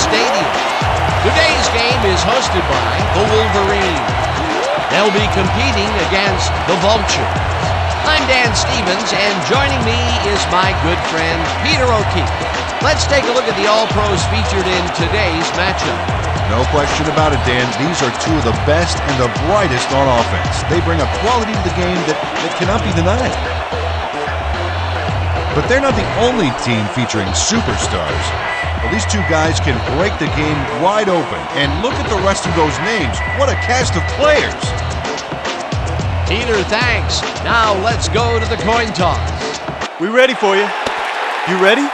Stadium. Today's game is hosted by the Wolverines. They'll be competing against the Vultures. I'm Dan Stevens, and joining me is my good friend Peter O'Keefe. Let's take a look at the All-Pros featured in today's matchup. No question about it, Dan. These are two of the best and the brightest on offense. They bring a quality to the game that cannot be denied. But they're not the only team featuring superstars. Well, these two guys can break the game wide open. And look at the rest of those names. What a cast of players. Peter, thanks. Now let's go to the coin toss. We ready for you. You ready?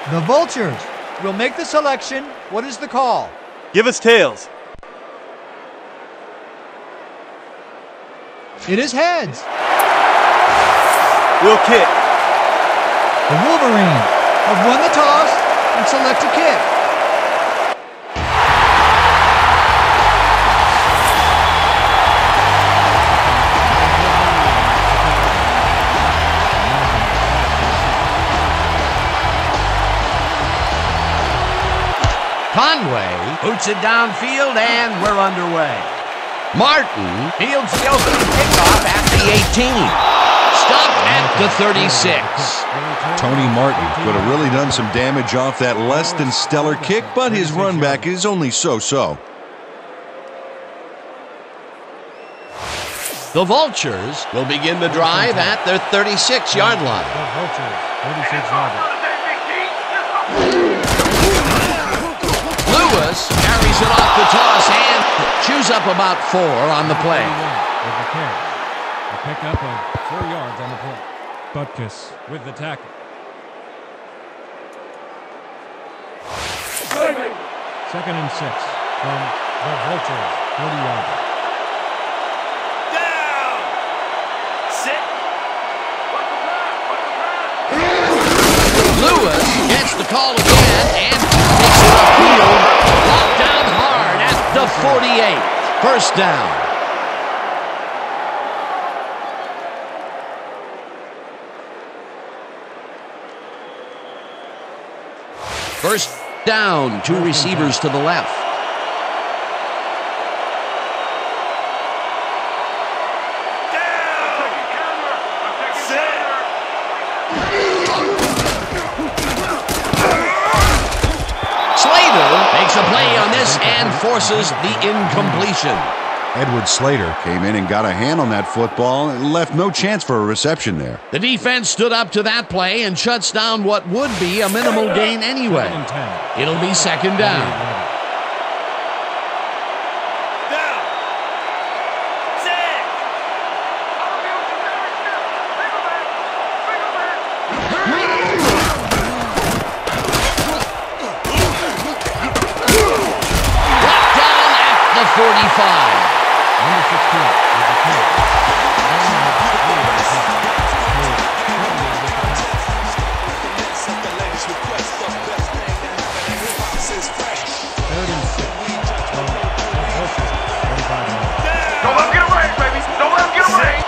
The Vultures will make the selection. What is the call? Give us tails. It is heads. We'll kick. The Wolverines have won the toss and select a kick. Conway boots it downfield, and we're underway. Martin fields the opening kickoff at the 18. Stopped at the 36. Tony Martin could have really done some damage off that less than stellar kick, but his run back is only so-so. The Vultures will begin the drive at their 36-yard line. The Vultures, 36-yard line. Lewis carries it off the toss and chews up about 4 on the play. With the carry. A pickup of 4 yards on the play. Butkus with the tackle. Second and 6 from the Vultures, 30-yard line. Down! Sit. Lewis gets the call again and takes it upfield. Locked down hard at the 48. First down. First down, 2 receivers to the left. Slater makes a play on this and forces the incompletion. Edward Slater came in and got a hand on that football and left no chance for a reception there. The defense stood up to that play and shuts down what would be a minimal gain anyway. It'll be second down. Brought down at the 45. Number 16 with the carry. Third and 6 from the Vultures, 45 yards. Don't let him get a range, baby. Don't let him get a range.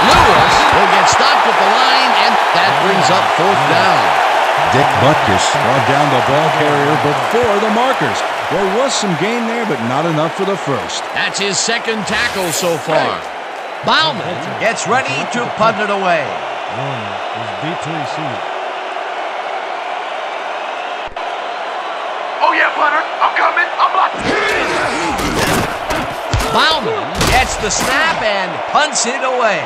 Lewis will get stopped at the line, and that brings up 4th down. Dick Butkus brought down the ball carrier before the markers. There was some gain there, but not enough for the first. That's his second tackle so far. Bauman gets ready to punt it away. Warner is beat to receive. Oh, yeah, punter. I'm coming. I'm blocking. Bauman gets the snap and punts it away.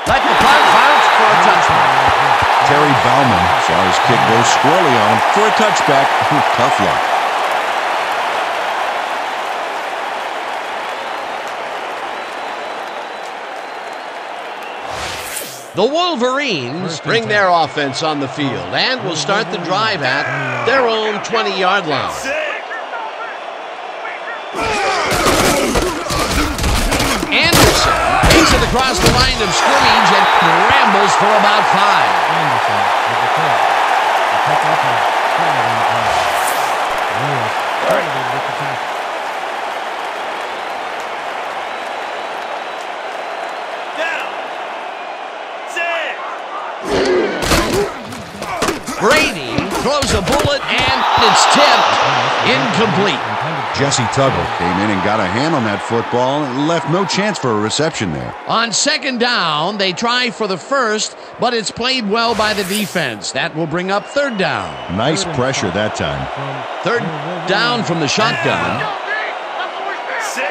Let the punt bounce for a touchdown. Terry Bauman saw his kick go squarely on him for a touchback. Tough luck. The Wolverines bring their offense on the field and will start the drive at their own 20-yard line. Anderson takes it across the line of scrimmage and rambles for about 5. Anderson with the carry. A pickup of 12 on the play. Lewis credited with the tackle. Down. Brady throws a bullet, and it's tipped. Incomplete. Jesse Tuggle came in and got a hand on that football and left no chance for a reception there. On second down, they try for the first, but it's played well by the defense. That will bring up third down. Nice pressure that time. Third down from the shotgun. Sit.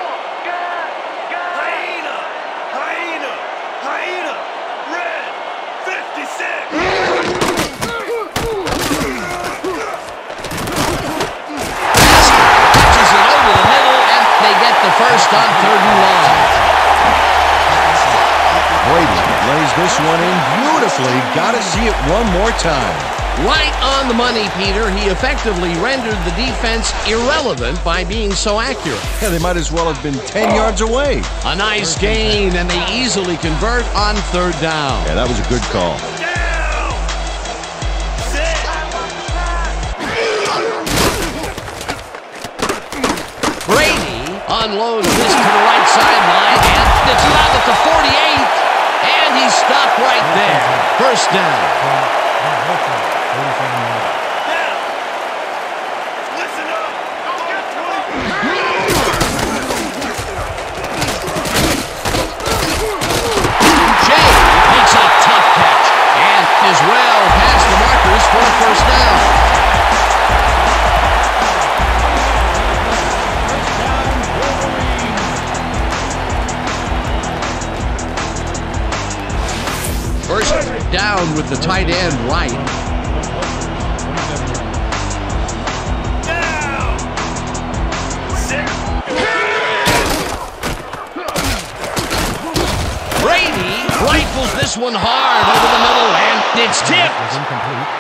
Hyena. Hyena. Hyena. Red. 56. Catches it over the middle, and they get the first on third and long. Brady lays this one in beautifully. Got to see it one more time. Right on the money, Peter. He effectively rendered the defense irrelevant by being so accurate. Yeah, they might as well have been 10 yards away. A nice gain, and they easily convert on third down. Yeah, that was a good call. Down. Sit. Brady unloads this to the right sideline, and it's not at the 48, and he's stopped right there. First down. Listen up. Shea makes a tough catch and is well past the markers for a first down. First down with the tight end right. Down. Sit. Brady rifles this one hard over the middle, and it's tipped.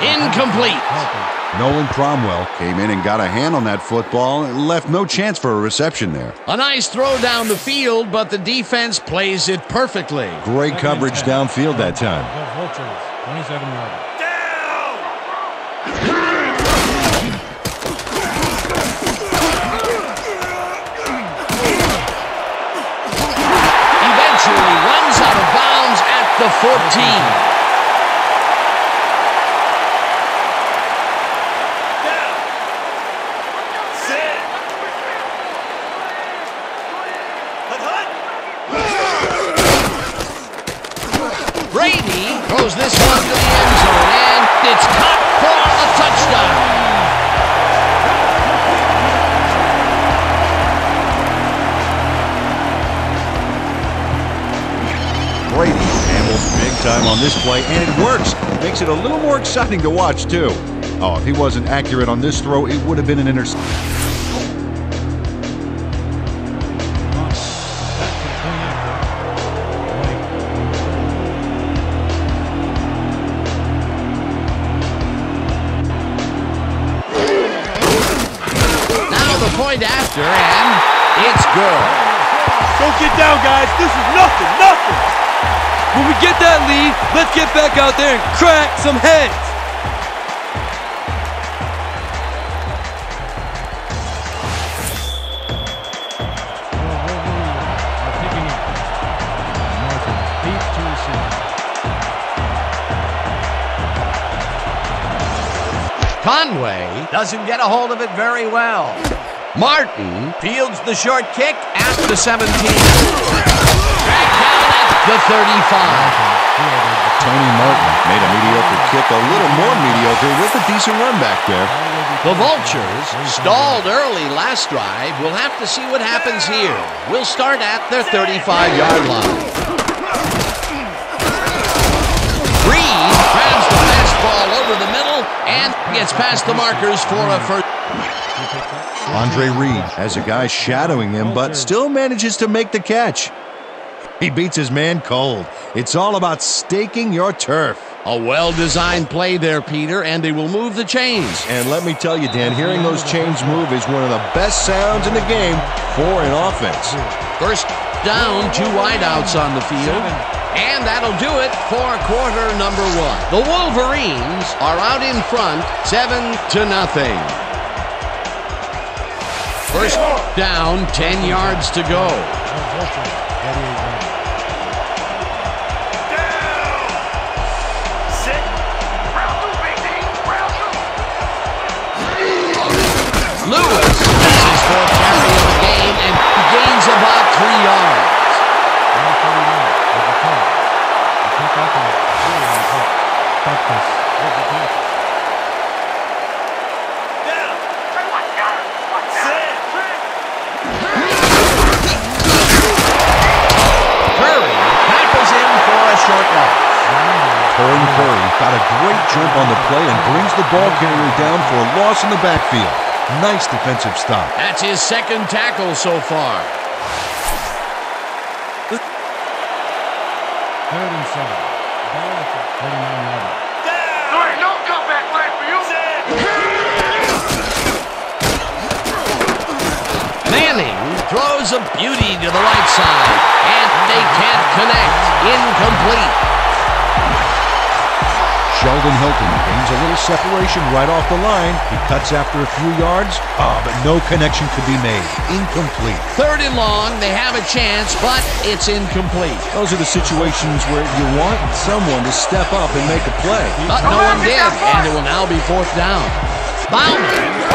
Incomplete. Nolan Cromwell came in and got a hand on that football and left no chance for a reception there. A nice throw down the field, but the defense plays it perfectly. Great coverage downfield that time. 27 yards. Down. Eventually runs out of bounds at the 14. Brady throws this one to the end zone, and it's caught for a touchdown. Brady handles big time on this play, and it works. Makes it a little more exciting to watch, too. Oh, if he wasn't accurate on this throw, it would have been an interception. Point after, and it's good. Don't get down, guys. This is nothing. When we get that lead, let's get back out there and crack some heads. Conway doesn't get a hold of it very well. Martin fields the short kick at the 17. Back down at the 35. Tony Martin made a mediocre kick a little more mediocre with a decent run back there. The Vultures stalled early last drive. We'll have to see what happens here. We'll start at their 35-yard line. Reed grabs the fastball over the middle and gets past the markers for a first. Andre Reed has a guy shadowing him, but still manages to make the catch. He beats his man cold. It's all about staking your turf. A well-designed play there, Peter, and they will move the chains. And let me tell you, Dan, hearing those chains move is one of the best sounds in the game for an offense. First down, 2 wideouts on the field. And that'll do it for quarter number 1. The Wolverines are out in front, 7-0. First down, 10 yards to go. Sit. Round 2, baby. Round Lewis has his fourth carry of the game and gains about 3 yards. Curry tackles him for a short loss. Curry got a great jump on the play and brings the ball carrier down for a loss in the backfield. Nice defensive stop. That's his second tackle so far. 3rd and 7. Ball at the 39-yard. There ain't no comeback line for you. Manning throws a beauty to the right side, and they can't connect. Incomplete. Sheldon Hilton gains a little separation right off the line. He cuts after a few yards, but no connection could be made. Incomplete. 3rd and long, they have a chance, but it's incomplete. Those are the situations where you want someone to step up and make a play. But no one did, and it will now be 4th down. Bauman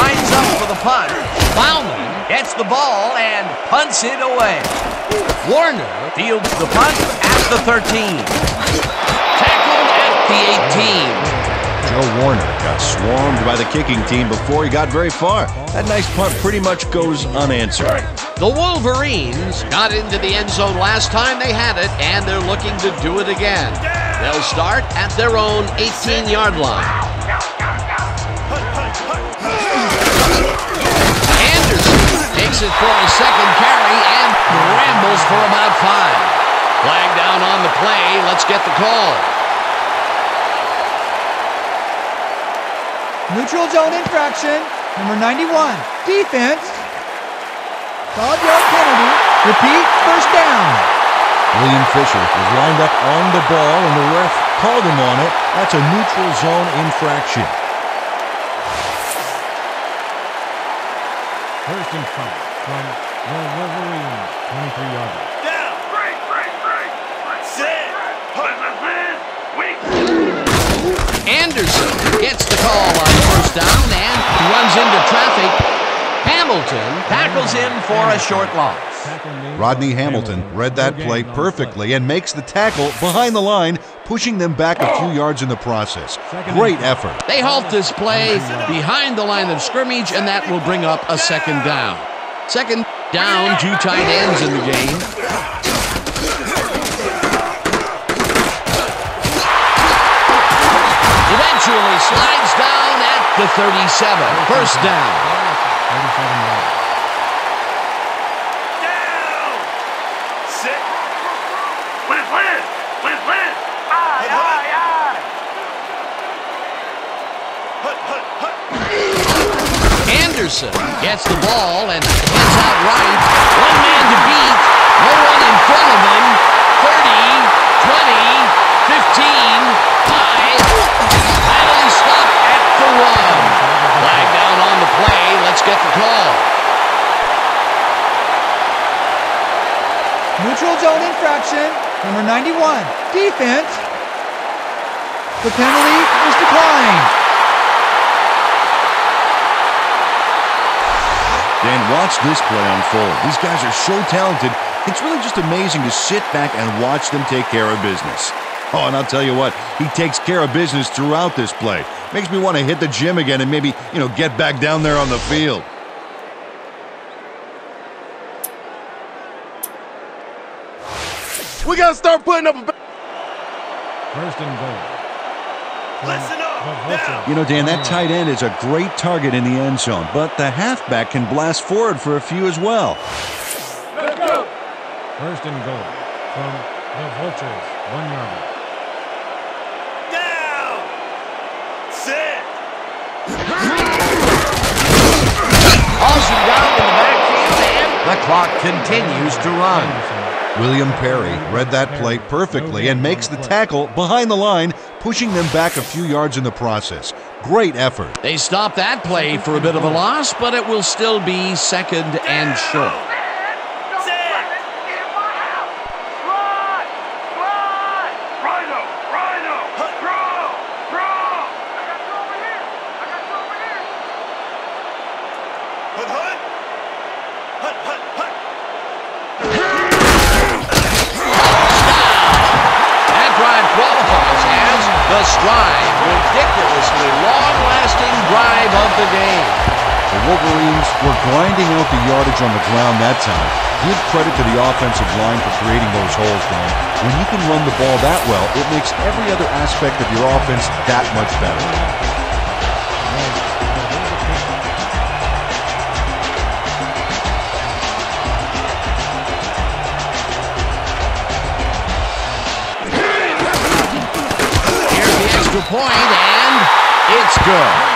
lines up for the punt. Bauman gets the ball and punts it away. Warner fields the punt at the 13. Tackled at the 18. Joe Warner got swarmed by the kicking team before he got very far. That nice punt pretty much goes unanswered. The Wolverines got into the end zone last time they had it, and they're looking to do it again. They'll start at their own 18-yard line. Anderson takes it for a second carry and rambles for about 5. Flag down on the play. Let's get the call. Neutral zone infraction, number 91. Defense. Solid yard penalty. Repeat, 1st down. William Fisher was lined up on the ball, and the ref called him on it. That's a neutral zone infraction. 1st and 5 from the Wolverines, 23-yard line. Down. Break. Set. Anderson gets the call on 1st down and runs into traffic. Hamilton tackles him for a short loss. Rodney Hamilton read that play perfectly and makes the tackle behind the line, pushing them back a few yards in the process. Great effort. They halt this play behind the line of scrimmage, and that will bring up a 2nd down. 2nd down, 2 tight ends in the game. Eventually slides down at the 37. 1st down. 37 yards. Down. Set. Win. Aye. Hut. Anderson gets the ball and heads out right. One man to beat. No one in front of him. 30, 20, 15, 5. Finally stopped at the 1. Flag down on the play. Let's get the call. Neutral zone infraction, number 91. Defense. The penalty is declined. Dan, watch this play unfold. These guys are so talented, it's really just amazing to sit back and watch them take care of business. Oh, and I'll tell you what, he takes care of business throughout this play. Makes me want to hit the gym again and maybe, get back down there on the field. We gotta start putting up a. 1st and goal. Listen up. Now. Dan, that tight end is a great target in the end zone, but the halfback can blast forward for a few as well. Let's go. 1st and goal from the Vultures, 1 yard line. Down. Set. Hauls him down in the backfield, and the clock continues to run. William Perry read that play perfectly and makes the tackle behind the line, pushing them back a few yards in the process. Great effort. They stop that play for a bit of a loss, but it will still be 2nd and short. the game. The Wolverines were grinding out the yardage on the ground that time. Give credit to the offensive line for creating those holes, man. When you can run the ball that well, it makes every other aspect of your offense that much better. Here's the extra point, and it's good.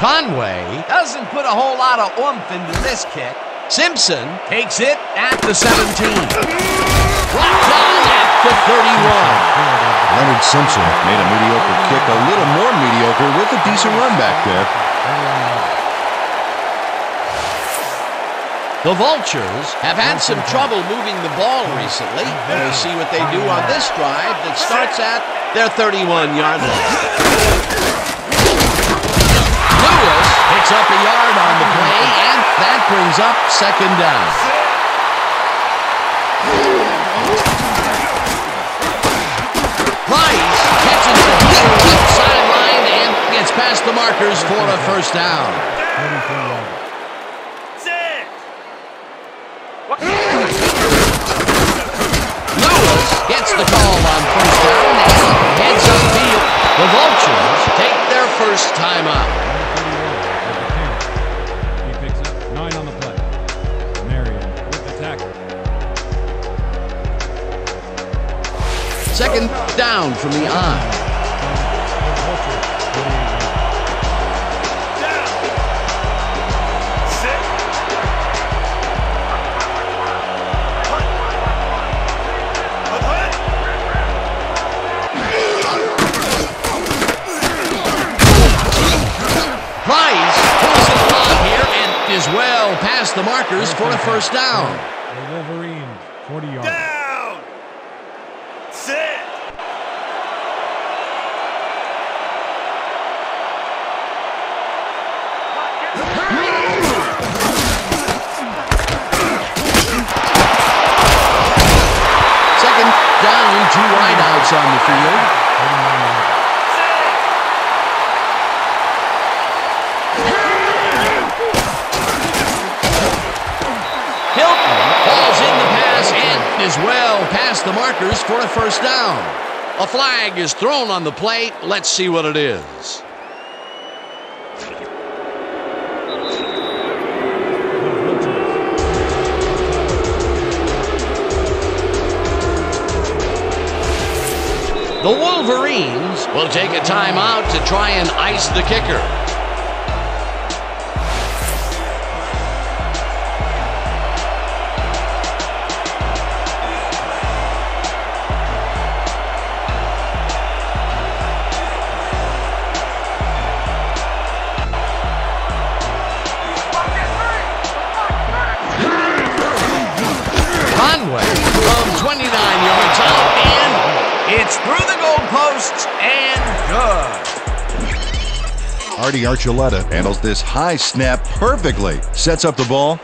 Conway doesn't put a whole lot of oomph into this kick. Simpson takes it at the 17. Blocked down at the 31. Leonard Simpson made a mediocre kick a little more mediocre with a decent run back there. The Vultures have had some trouble moving the ball recently. We'll see what they do on this drive that starts at their 31-yard line. Lewis picks up a yard on the play, and that brings up second down. Price catches the ball left sideline and gets past the markers for a first down. Lewis gets the call on first down and heads upfield. The Vultures take their first timeout. Second down from the eye. Price pulls it along here and is well past the markers for a first down. The Wolverines, 40 yards. Down. Sit. Second down, two wideouts on the field. Hilton falls in the pass and is well past the markers for a first down. A flag is thrown on the play. Let's see what it is. The Wolverines will take a timeout to try and ice the kicker. Conway from 29 yards out, and it's through the goalposts and good. Artie Archuleta handles this high snap perfectly. Sets up the ball.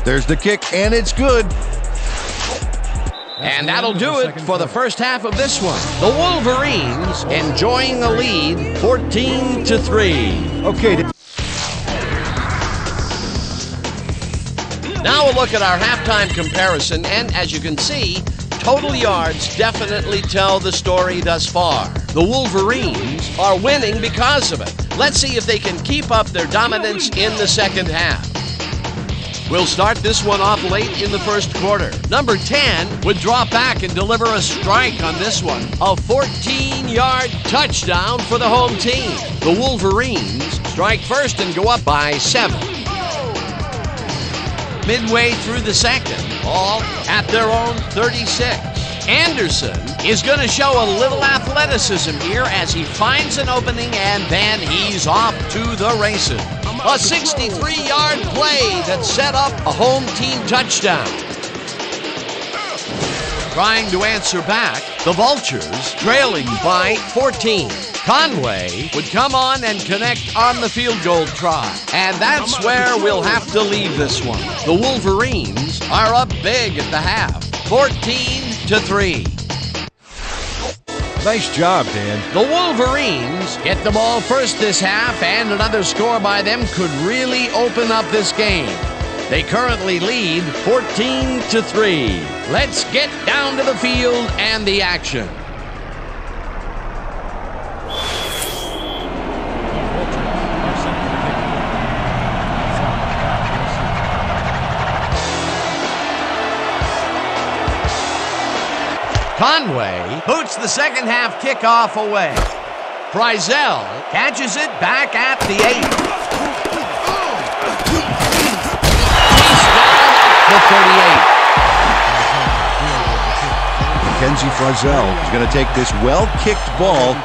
There's the kick, and it's good. And that'll do it for the first half of this one. The Wolverines enjoying a lead 14-3. Okay. Now a look at our halftime comparison, and as you can see, total yards definitely tell the story thus far. The Wolverines are winning because of it. Let's see if they can keep up their dominance in the second half. We'll start this one off late in the first quarter. Number 10 would drop back and deliver a strike on this one. A 14-yard touchdown for the home team. The Wolverines strike first and go up by 7. Midway through the second, all at their own 36. Anderson is going to show a little athleticism here as he finds an opening, and then he's off to the races. A 63-yard play that set up a home team touchdown. trying to answer back. The Vultures trailing by 14. Conway would come on and connect on the field goal try. And that's where we'll have to leave this one. The Wolverines are up big at the half, 14-3. Nice job, Dan. The Wolverines get the ball first this half, and another score by them could really open up this game. They currently lead 14-3. Let's get down to the field and the action. Conway boots the second half kickoff away. Frizzell catches it back at the 8. He's down at the 38. Mackenzie Frizzell is going to take this well-kicked ball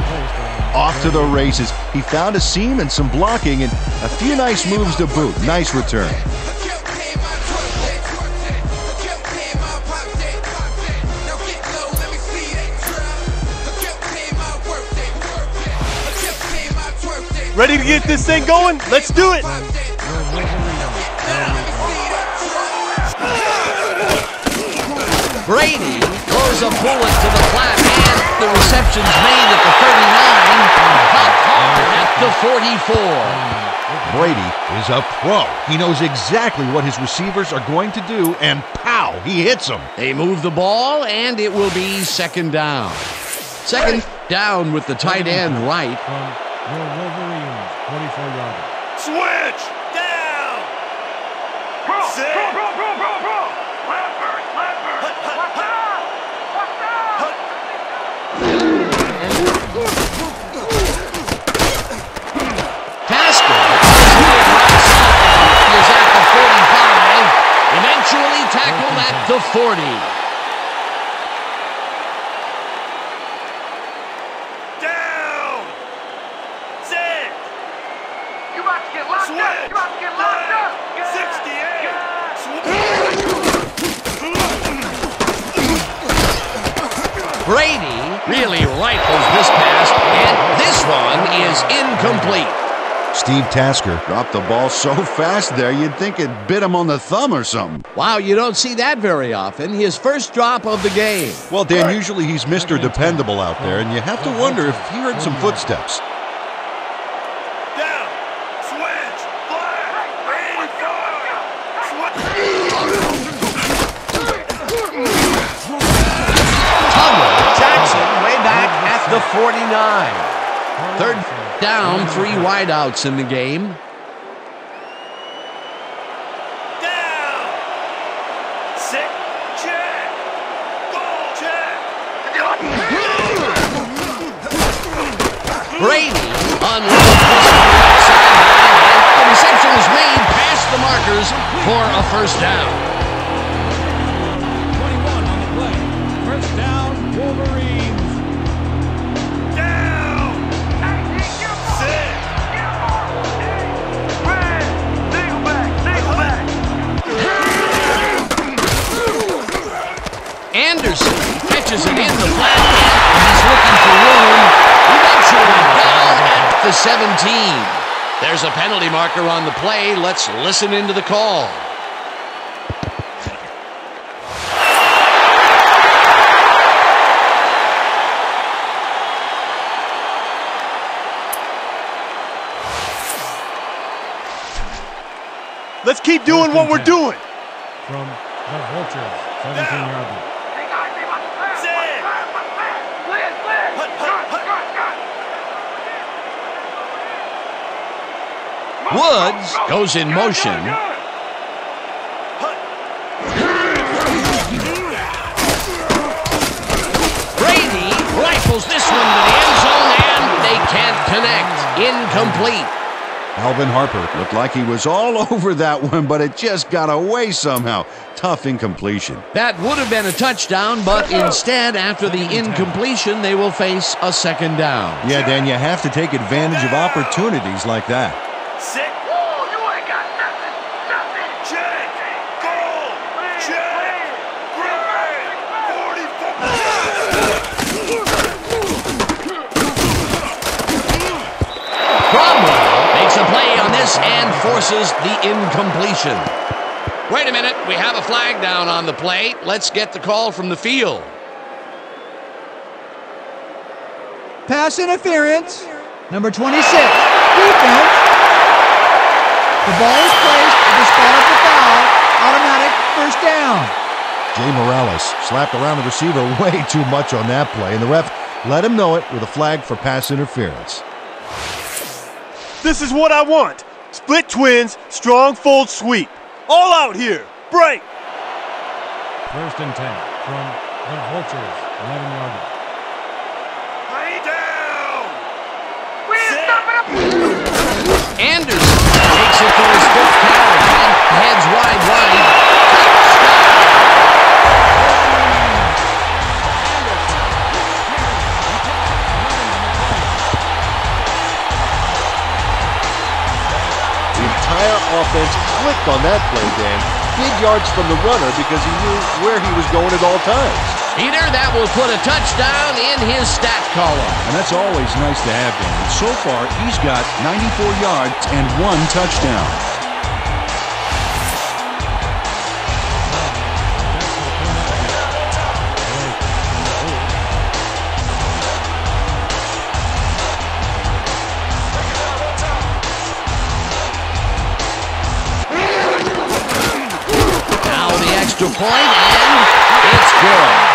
off to the races. He found a seam and some blocking and a few nice moves to boot. Nice return. Ready to get this thing going? Let's do it! Brady throws a bullet to the flat, and the reception's made at the 39. Popped hard at the 44. Brady is a pro. He knows exactly what his receivers are going to do, and pow, he hits them. They move the ball, and it will be second down. Second down with the tight end right. Your Wolverines, 24-yarder. Switch! Down! Sit! Tasker is at the 45, eventually tackled at the 40. Brady really rifles this pass, and this one is incomplete. Steve Tasker dropped the ball so fast there, you'd think it bit him on the thumb or something. Wow, you don't see that very often. His first drop of the game. Well, Dan, usually he's Mr. Dependable out there, and you have to wonder if he heard some footsteps. Down! Switch! Flag! Brady, Jackson way back at the 49. Third down, 3 wideouts in the game. down! Sit! Check! Goal! Check! Brady unloads this on the outside. The reception is made past the markers for a first down. 21 on the play. First down, Wolverines. Down! Sit! Anderson catches it in the flat. He's looking for room. Eventually down at the 17. There's a penalty marker on the play. Let's listen into the call. Let's keep doing what we're doing! From the Vultures, 17-yarder. Woods goes in motion. Brady rifles this one to the end zone, and they can't connect. Incomplete. Alvin Harper looked like he was all over that one, but it just got away somehow. Tough incompletion. That would have been a touchdown, but instead, after the incompletion, they will face a second down. Yeah, Dan, you have to take advantage of opportunities like that. Sit! Whoa, you ain't got nothing! Nothing! Check! Goal! Check! Great! 44! fakes and forces the incompletion. Wait a minute, we have a flag down on the plate. Let's get the call from the field. Pass interference, number 26, defense. The ball is placed at the spot of the foul, automatic first down. Jay Morales slapped around the receiver way too much on that play, and the ref let him know it with a flag for pass interference. This is what I want. Split twins, strong fold sweep. All out here. Break. First and 10 from the Vultures, 11-yard line. Anderson takes it for his 5th carry and heads wide. The entire offense clicked on that play, Dan. Big yards from the runner because he knew where he was going at all times. Peter, that will put a touchdown in his stat column. And that's always nice to have, Dan. And so far, he's got 94 yards and 1 touchdown. Now the extra point, and it's good.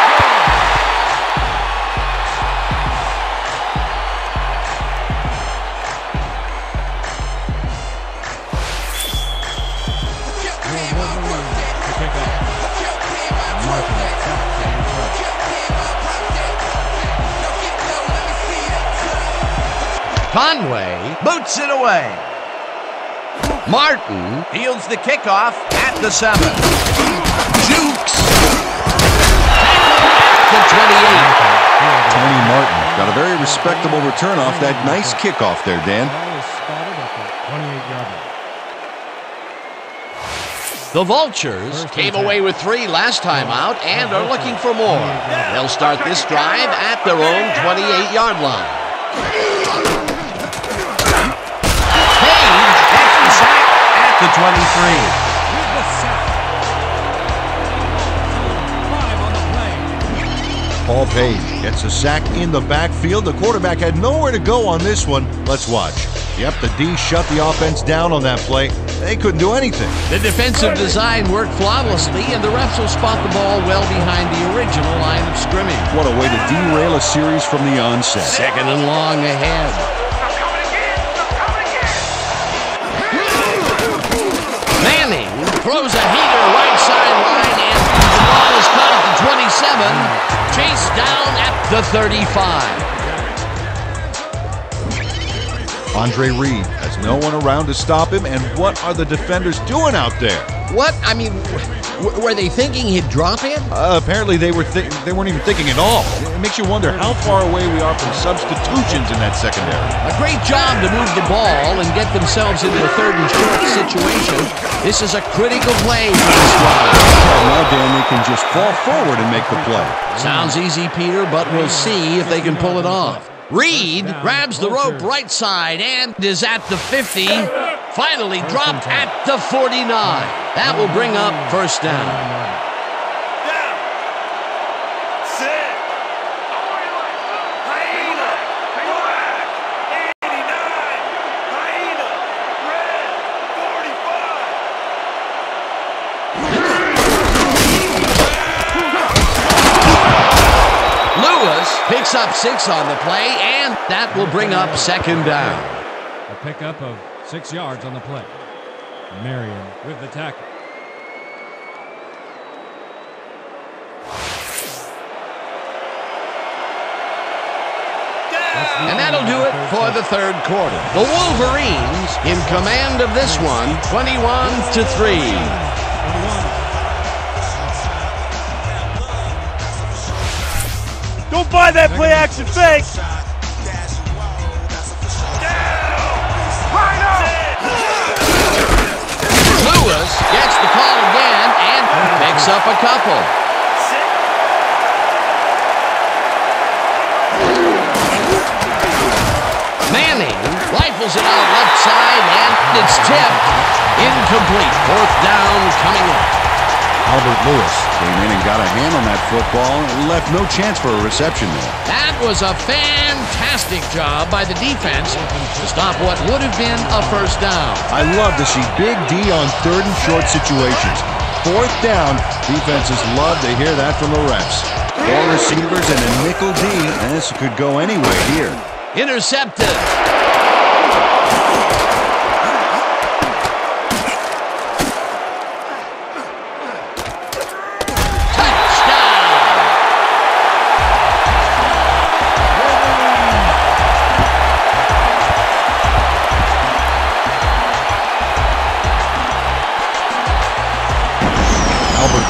Conway boots it away. Martin fields the kickoff at the 7. Jukes. The 28. Tony Martin got a very respectable return off that nice kickoff there, Dan. The Vultures came away with 3 last time out and are looking for more. They'll start this drive at their own 28-yard line. The 23. Paul Page gets a sack in the backfield. The quarterback had nowhere to go on this one. Let's watch. Yep, the D shut the offense down on that play. They couldn't do anything. The defensive design worked flawlessly, and the refs will spot the ball well behind the original line of scrimmage. What a way to derail a series from the onset. 2nd and long ahead. Manning throws a heater right sideline, and the ball is caught at the 27, chased down at the 35. Andre Reed has no one around to stop him, and what are the defenders doing out there? What? I mean, were they thinking he'd drop it? Apparently they weren't even thinking at all. It makes you wonder how far away we are from substitutions in that secondary. A great job to move the ball and get themselves into a 3rd and short situation. This is a critical play for the squad. Now, Dan, they can just fall forward and make the play. Sounds easy, Peter, but we'll see if they can pull it off. Reed grabs the rope right side and is at the 50. Finally dropped at the 49. That will bring up first down. Picks up 6 on the play, and that will bring up 2nd down. A pickup of 6 yards on the play. Marion with the tackle. And that'll do it for the 3rd quarter. The Wolverines in command of this one, 21-3. Don't buy that play action fake. Lewis gets the call again and picks up a couple. Manning rifles rifles it out left side, and it's tipped. Incomplete. Fourth down coming up. Albert Lewis came in and got a hand on that football and left no chance for a reception there. That was a fantastic job by the defense to stop what would have been a first down. I love to see Big D on third and short situations. Fourth down, defenses love to hear that from the refs. Four receivers and a nickel D, and this could go anyway here. Intercepted.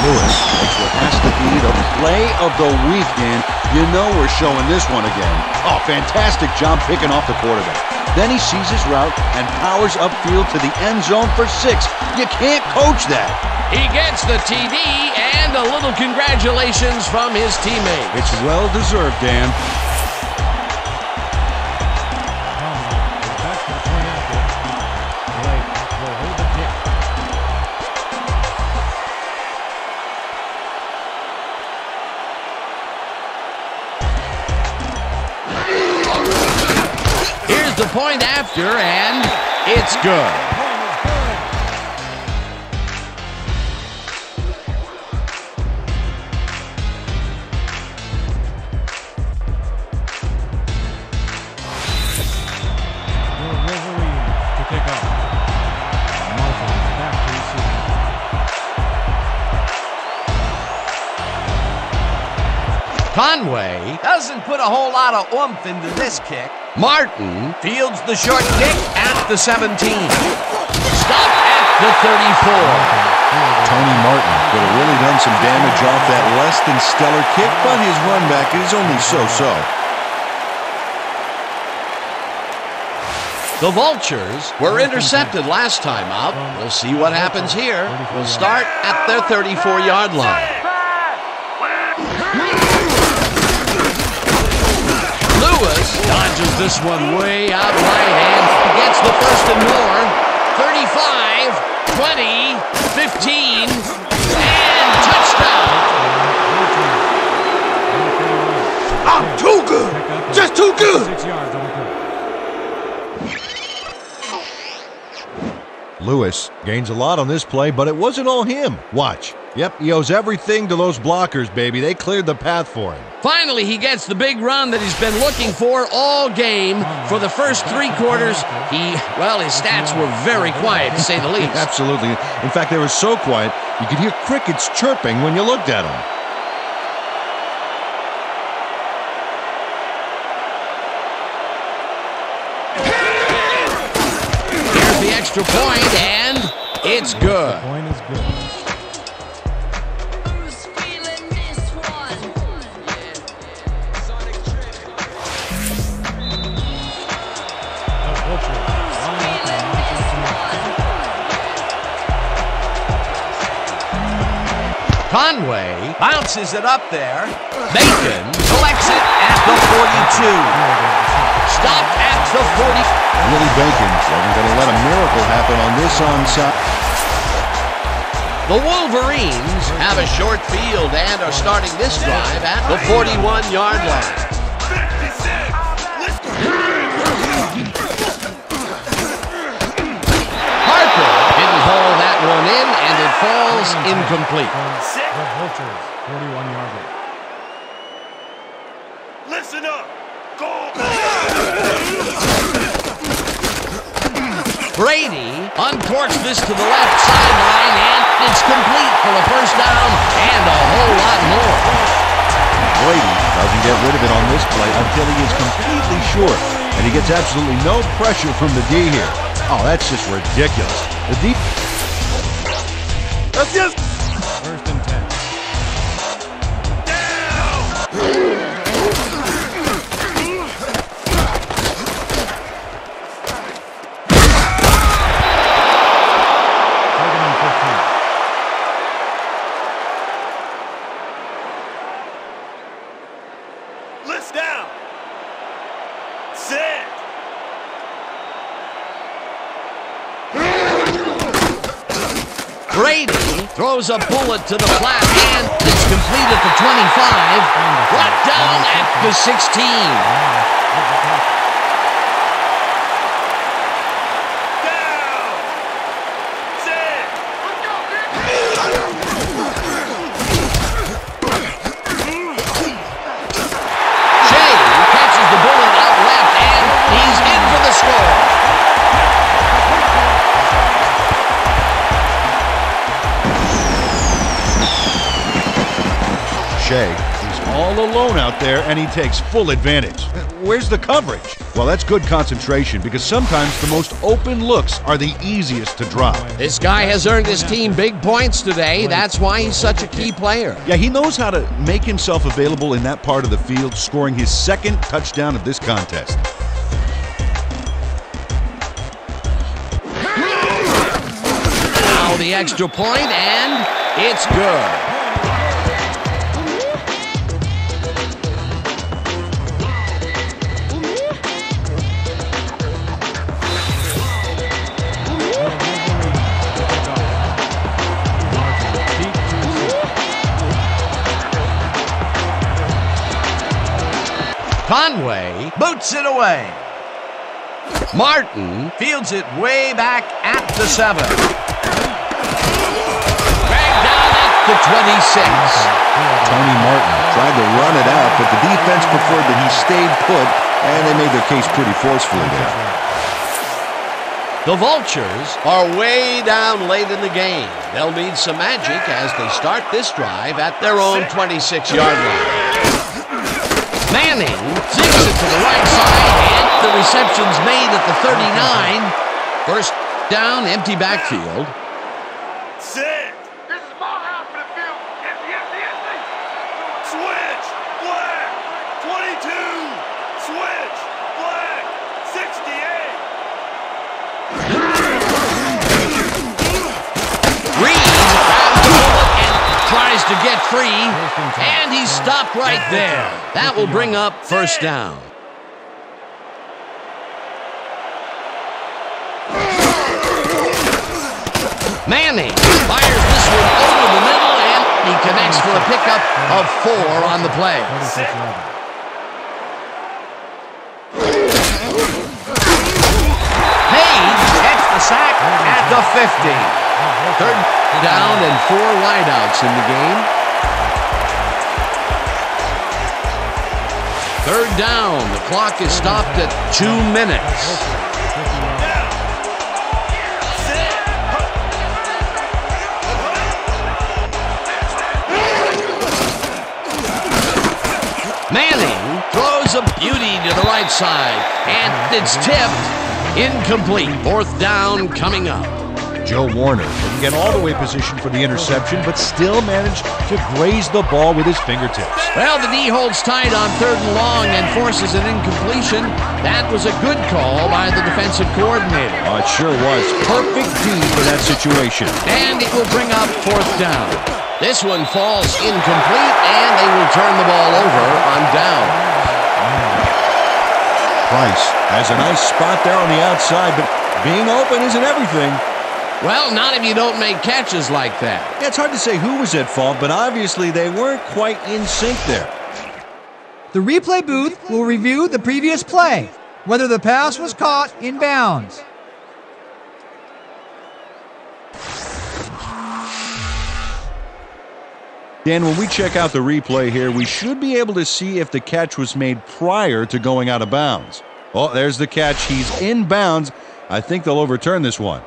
Lewis makes what has to be the play of the weekend. You know we're showing this one again. Oh, fantastic job picking off the quarterback. Then he sees his route and powers upfield to the end zone for 6. You can't coach that. He gets the TD and a little congratulations from his teammates. It's well-deserved, Dan. The point after, and it's good. Wolverine to pick up. Martin back to receive. Conway doesn't put a whole lot of oomph into this kick. Martin fields the short kick at the 17. Stopped at the 34. Tony Martin could have really done some damage off that less than stellar kick, but his run back is only so-so. The Vultures were intercepted last time out. We'll see what happens here. We'll start at their 34-yard line. Lewis dodges this one way out right and gets the first and more. 35, 20, 15, and touchdown. I'm too good. Just too good. 6 yards on the play. Lewis gains a lot on this play, but it wasn't all him. Watch. Yep, he owes everything to those blockers, baby. They cleared the path for him. Finally, he gets the big run that he's been looking for all game. For the first 3 quarters, his stats were very quiet, to say the least. Absolutely. In fact, they were so quiet, you could hear crickets chirping when you looked at them. Here's the extra point, and it's good. The point is good. Conway bounces it up there. Bacon collects it at the 42. Stopped at the 40. Willie Bacon wasn't going to let a miracle happen on this onside. The Wolverines have a short field and are starting this drive at the 41-yard line. One in, and it falls incomplete. The Vultures, 41-yard line. Listen up. Go. Brady uncorks this to the left sideline, and it's complete for a first down and a whole lot more. Brady doesn't get rid of it on this play until he is completely sure, and he gets absolutely no pressure from the D here. Oh, that's just ridiculous. The D. That's just. First and 10. Second and 15. List down. Set. Brady throws a bullet to the flat, and it's complete at the 25. Brought down at the 16. Shea, he's all alone out there, and he takes full advantage. Where's the coverage? Well, that's good concentration, because sometimes the most open looks are the easiest to drop. This guy has earned his team big points today. That's why he's such a key player. Yeah, he knows how to make himself available in that part of the field, scoring his second touchdown of this contest. Now the extra point, and it's good. Conway boots it away. Martin fields it way back at the 7. Dragged down at the 26. Tony Martin tried to run it out, but the defense preferred that he stayed put, and they made their case pretty forcefully there. The Vultures are way down late in the game. They'll need some magic as they start this drive at their own 26-yard line. Manning zigs it to the right side, and the reception's made at the 39. First down, empty backfield. Sit. This is ball out for the field. Empty. Switch. Black. 22. Switch. Black. 68. Reed grabs the bullet and tries to get free, and he's stopped right there. That will bring up first down. Manning fires this one over the middle, and he connects for a pickup of 4 on the play. Peyton gets the sack at the 50. Third down and 4 wideouts in the game. Third down. The clock is stopped at 2 minutes. Manning throws a beauty to the right side, and it's tipped. Incomplete. Fourth down coming up. Joe Warner didn't get all the way positioned for the interception, but still managed to graze the ball with his fingertips. Well, the D holds tight on 3rd and long and forces an incompletion. That was a good call by the defensive coordinator. Oh, it sure was. Perfect D for that situation. And it will bring up 4th down. This one falls incomplete, and they will turn the ball over on down. Price has a nice spot there on the outside, but being open isn't everything. Well, not if you don't make catches like that. Yeah, it's hard to say who was at fault, but obviously they weren't quite in sync there. The replay booth will review the previous play, whether the pass was caught in bounds. Dan, when we check out the replay here, we should be able to see if the catch was made prior to going out of bounds. Oh, there's the catch. He's in bounds. I think they'll overturn this one.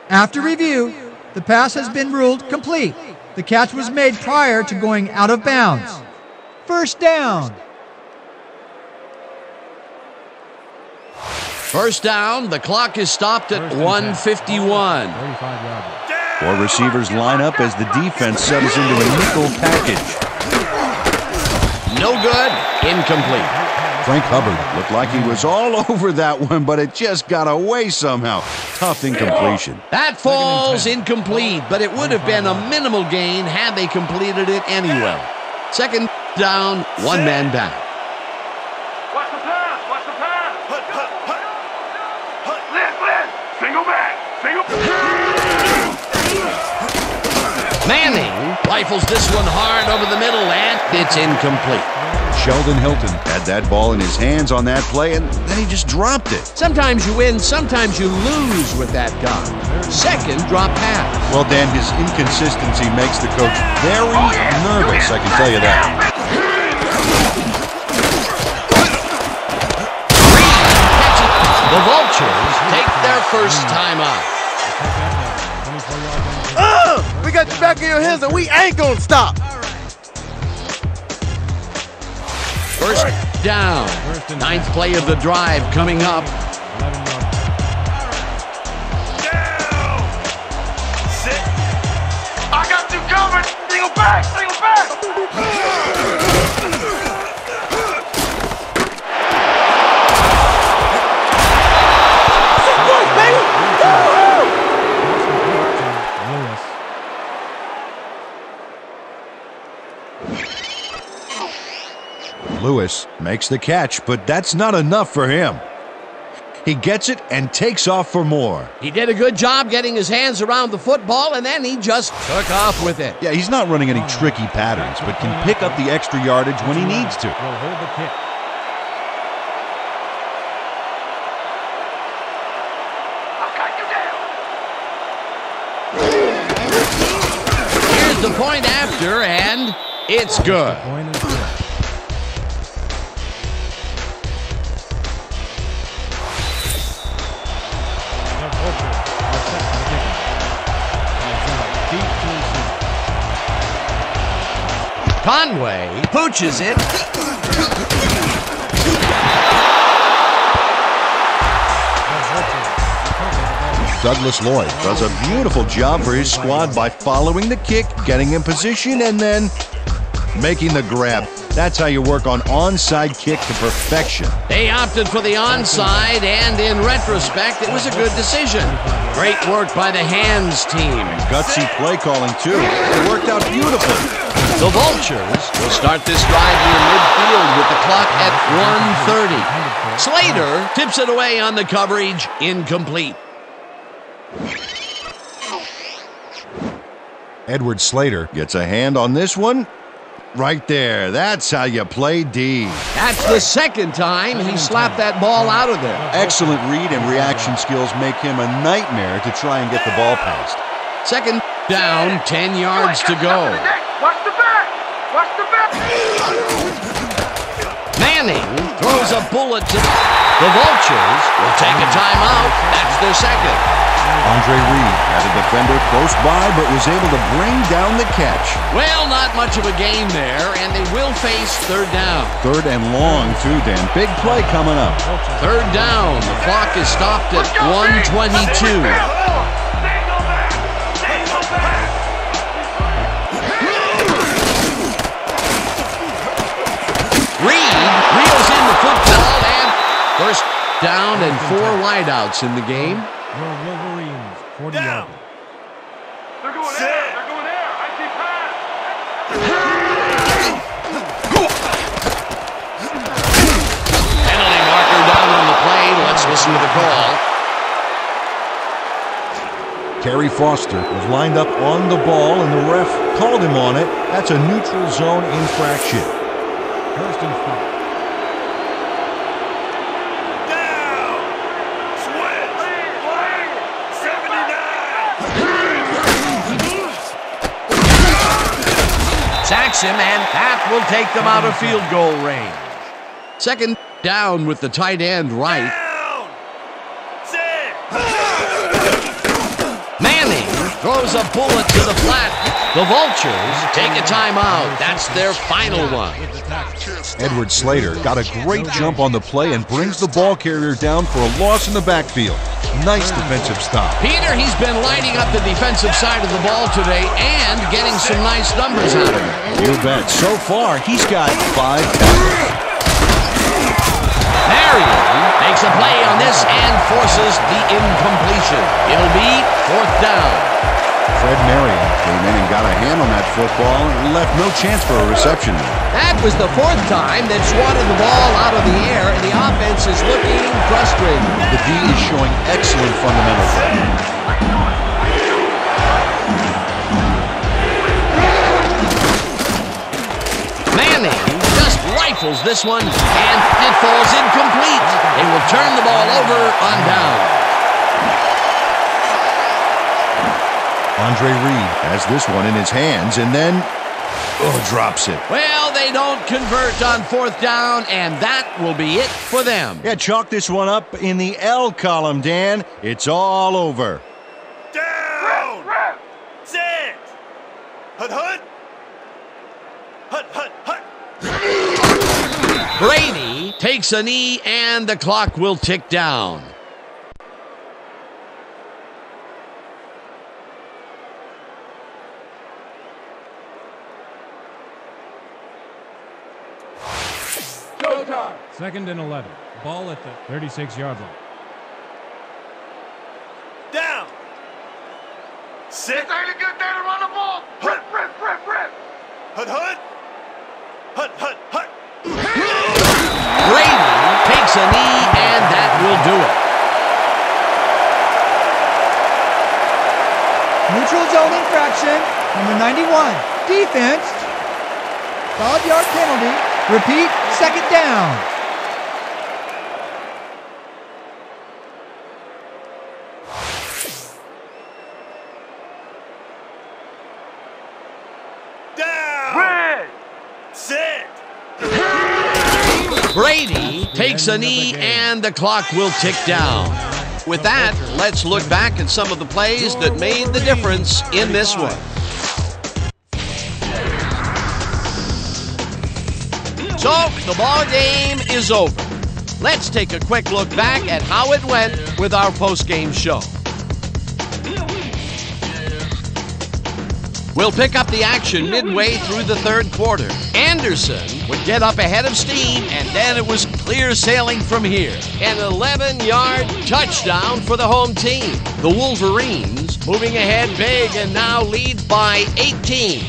After review, the pass has been ruled complete. The catch was made prior to going out of bounds. First down. First down, the clock is stopped at 1:51. 4 receivers line up as the defense settles into a nickel package. No good, incomplete. Frank Hubbard looked like he was all over that one, but it just got away somehow. Tough incompletion. That falls incomplete, but it would have been a minimal gain had they completed it anyway. Second down, 1 man back. Watch the pass. Watch the pass. Blitz. Manning rifles this one hard over the middle, and it's incomplete. Sheldon Hilton had that ball in his hands on that play, and then he just dropped it. Sometimes you win, sometimes you lose with that gun. Second drop pass. Well, Dan, his inconsistency makes the coach very nervous, I can tell you that. The Vultures take their first time out. We got you back in your hands and we ain't gonna stop. First down. Ninth play of the drive coming up. Down. Sit. I got you covered. Single back. Single back. Lewis makes the catch, but that's not enough for him. He gets it and takes off for more. He did a good job getting his hands around the football, and then he just took off with it. Yeah, he's not running any tricky patterns, but can pick up the extra yardage when he needs to. Will hold the kick. Here's the point after, and it's good. Point is good. Conway pooches it. Douglas Lloyd does a beautiful job for his squad by following the kick, getting in position, and then making the grab. That's how you work on onside kick to perfection. They opted for the onside, and in retrospect, it was a good decision. Great work by the hands team. Gutsy play calling, too. It worked out beautifully. The Vultures will start this drive near midfield with the clock at 1:30. Slater tips it away on the coverage, incomplete. Edward Slater gets a hand on this one. Right there. That's how you play D. That's the second time he slapped that ball out of there. Excellent read and reaction skills make him a nightmare to try and get the ball past. Second down, 10 yards to go. Watch the back. Watch the back. Manning throws a bullet to the Vultures will take a timeout. That's their second. Andre Reed had a defender close by, but was able to bring down the catch. Well, not much of a game there, and they will face third down. Third and long, too, Dan. Big play coming up. Third down. The clock is stopped at 1:22. Reed reels in the football, and first down and 4 wideouts in the game. Your Wolverines, 40 yards. They're going there. They're going there. I see pass. Penalty marker down on the play. Let's listen to the call. Terry Foster was lined up on the ball, and the ref called him on it. That's a neutral zone infraction. First and 5. Sacks him, and that will take them out of field goal range. Second down with the tight end right. Manning throws a bullet to the flat. The Vultures take a timeout. That's their final one. Edward Slater got a great jump on the play and brings the ball carrier down for a loss in the backfield. Nice defensive stop. Peter, he's been lighting up the defensive side of the ball today and getting some nice numbers out of it. You bet. So far, he's got 5 tackles. Marion makes a play on this and forces the incompletion. It'll be fourth down. Fred Marion came in and got a hand on that football and left no chance for a reception. That was the 4th time they've swatted the ball out of the air, and the offense is looking frustrated. The D is showing excellent fundamentals. tackles this one, and it falls incomplete. They will turn the ball over on down. Andre Reed has this one in his hands and then drops it. Well, they don't convert on fourth down, and that will be it for them. Yeah, chalk this one up in the L column, Dan. It's all over. Down! Sit! Hut, hut! Hut, hut, hut! Brady takes a knee, and the clock will tick down. Second and 11. Ball at the 36-yard line. Down! Sit! This ain't a good day to run the ball. Rip. Hut, hut! Hut, hut, hut! Brady takes a knee, and that will do it. Neutral zone infraction. Number 91. Defense. 5-yard penalty. Repeat, second down. Brady takes a knee, and the clock will tick down. With that, let's look back at some of the plays that made the difference in this one. So, the ball game is over. Let's take a quick look back at how it went with our post-game show. We'll pick up the action midway through the third quarter. Anderson would get up ahead of steam, and then it was clear sailing from here. An 11-yard touchdown for the home team. The Wolverines moving ahead big and now lead by 18.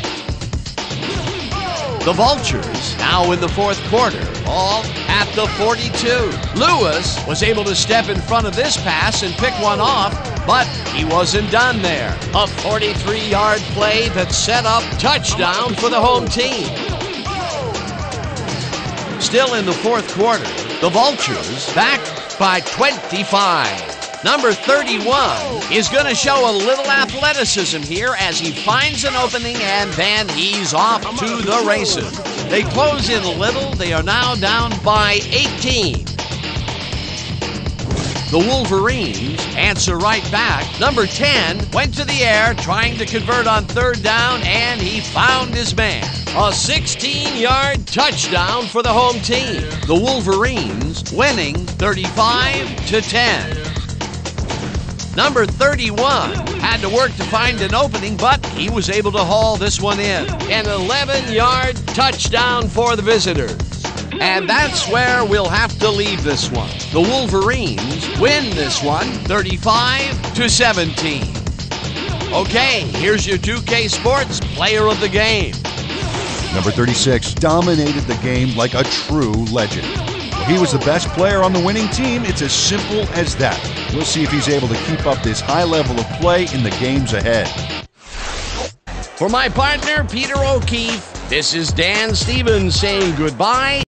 The Vultures now in the fourth quarter, all at the 42. Lewis was able to step in front of this pass and pick one off, but he wasn't done there. A 43-yard play that set up touchdown for the home team. Still in the fourth quarter, the Vultures back by 25. Number 31 is going to show a little athleticism here as he finds an opening, and then he's off to the races. They close in a little. They are now down by 18. The Wolverines answer right back. Number 10 went to the air trying to convert on third down, and he found his man. A 16-yard touchdown for the home team. The Wolverines winning 35-10. Number 31 had to work to find an opening, but he was able to haul this one in. An 11-yard touchdown for the visitors. And that's where we'll have to leave this one. The Wolverines win this one 35-17. Okay, here's your 2K Sports Player of the Game. Number 36 dominated the game like a true legend. He was the best player on the winning team. It's as simple as that. We'll see if he's able to keep up this high level of play in the games ahead. For my partner, Peter O'Keefe, this is Dan Stevens saying goodbye.